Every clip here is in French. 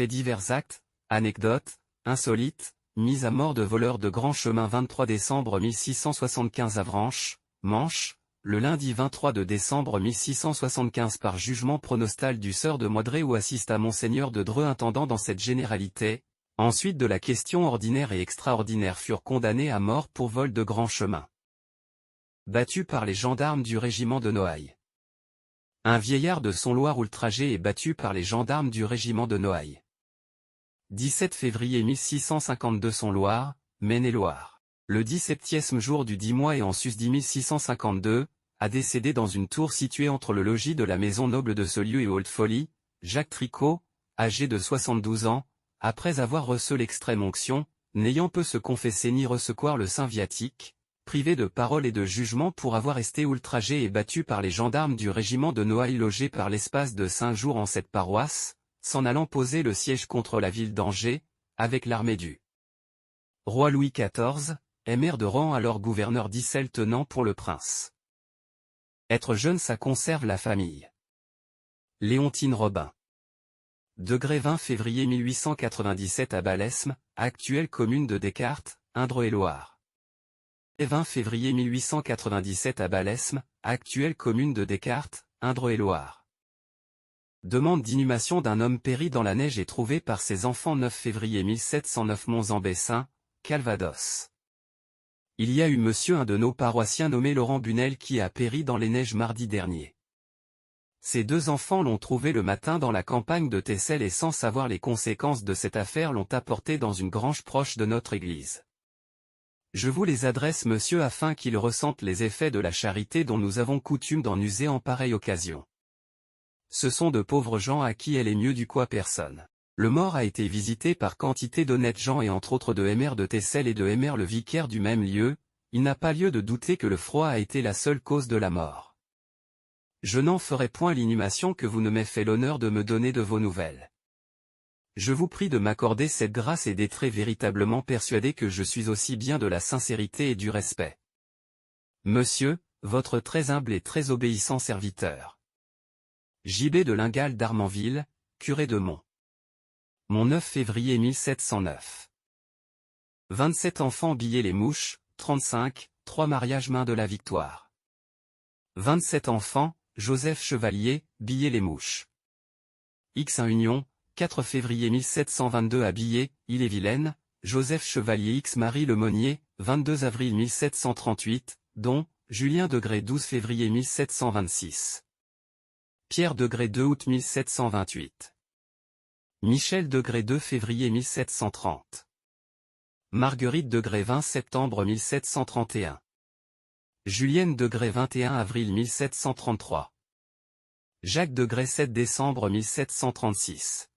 Faits divers actes, anecdotes, insolites, mise à mort de voleur de grand chemin 23 décembre 1675 Avranches, Manche, le lundi 23 décembre 1675 par jugement pronostal du sœur de Moidré ou assiste à Monseigneur de Dreux intendant dans cette généralité. Ensuite de la question ordinaire et extraordinaire furent condamnés à mort pour vol de grand chemin. Battu par les gendarmes du régiment de Noailles. Un vieillard de Sonloire outragé est battu par les gendarmes du régiment de Noailles. 17 février 1652 Sonloire, Maine-et-Loire. Le 17e jour du 10 mois et en susdit 1652, a décédé dans une tour située entre le logis de la maison noble de ce lieu et Haute-Folie, Jacques Tricot, âgé de 72 ans, après avoir reçu l'extrême onction, n'ayant pu se confesser ni recevoir le saint viatique, privé de parole et de jugement pour avoir été outragé et battu par les gendarmes du régiment de Noailles logés par l'espace de 5 jours en cette paroisse, s'en allant poser le siège contre la ville d'Angers, avec l'armée du roi Louis XIV, est maire de Rohan alors gouverneur d'Issel tenant pour le prince. Être jeune ça conserve la famille. Léontine Robin. Degré 20 février 1897 à Balesme, actuelle commune de Descartes, Indre-et-Loire. 20 février 1897 à Balesme, actuelle commune de Descartes, Indre-et-Loire. Demande d'inhumation d'un homme péri dans la neige et trouvé par ses enfants 9 février 1709 Mons-en-Bessin, Calvados. Il y a eu monsieur un de nos paroissiens nommé Laurent Bunel qui a péri dans les neiges mardi dernier. Ses 2 enfants l'ont trouvé le matin dans la campagne de Tessel et sans savoir les conséquences de cette affaire l'ont apporté dans une grange proche de notre église. Je vous les adresse monsieur afin qu'il ressente les effets de la charité dont nous avons coutume d'en user en pareille occasion. Ce sont de pauvres gens à qui elle est mieux du quoi personne. Le mort a été visité par quantité d'honnêtes gens et entre autres de Mr de Tessel et de Mr le vicaire du même lieu, il n'a pas lieu de douter que le froid a été la seule cause de la mort. Je n'en ferai point l'inhumation que vous ne m'avez fait l'honneur de me donner de vos nouvelles. Je vous prie de m'accorder cette grâce et d'être véritablement persuadé que je suis aussi bien de la sincérité et du respect. Monsieur, votre très humble et très obéissant serviteur. J.B. de Lingal d'Armanville, curé de Mont. Mon 9 février 1709. 27 enfants billets les mouches, 35, 3 mariages main de la victoire. 27 enfants, Joseph Chevalier, billet les mouches. X1 Union, 4 février 1722 à Billet, Ille-et-Vilaine, Joseph Chevalier X Marie Le Monnier, 22 avril 1738, dont, Julien Degré 12 février 1726. Pierre Degré 2 août 1728. Michel Degré 2 février 1730. Marguerite Degré 20 septembre 1731. Julienne Degré 21 avril 1733. Jacques Degré 7 décembre 1736.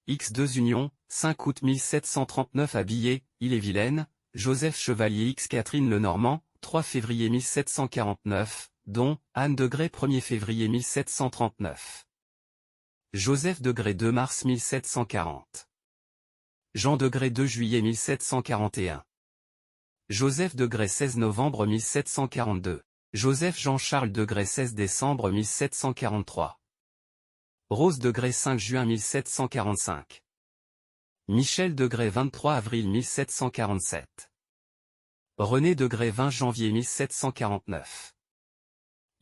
X2 Union, 5 août 1739 à Billet, Ille-et-Vilaine, Joseph Chevalier X Catherine Lenormand, 3 février 1749, dont, Anne Degré 1er février 1739. Joseph Degré 2 mars 1740. Jean Degré 2 juillet 1741. Joseph Degré 16 novembre 1742. Joseph Jean-Charles Degré 16 décembre 1743. Rose Degré 5 juin 1745. Michel Degré 23 avril 1747. René Degré 20 janvier 1749.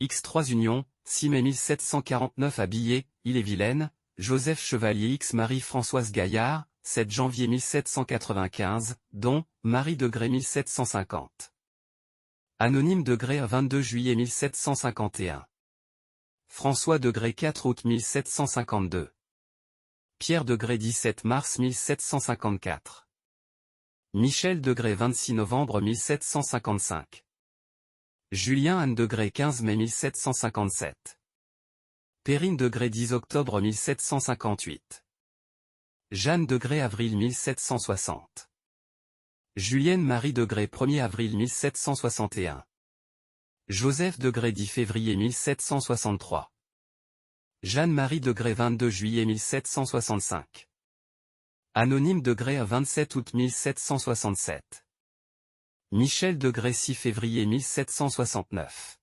X3 Union, 6 mai 1749 à Billet, Ille-et-Vilaine, Joseph Chevalier X Marie-Françoise Gaillard, 7 janvier 1795, dont, Marie Degré 1750. Anonyme Degré 22 juillet 1751. François Degré 4 août 1752. Pierre Degré 17 mars 1754. Michel Degré 26 novembre 1755. Julien Anne Degré 15 mai 1757. Perrine Degré 10 octobre 1758. Jeanne Degré avril 1760. Julienne Marie Degré 1er avril 1761. Joseph Degré 10 février 1763. Jeanne-Marie Degré 22 juillet 1765. Anonyme Degré 27 août 1767. Michel Degré 6 février 1769.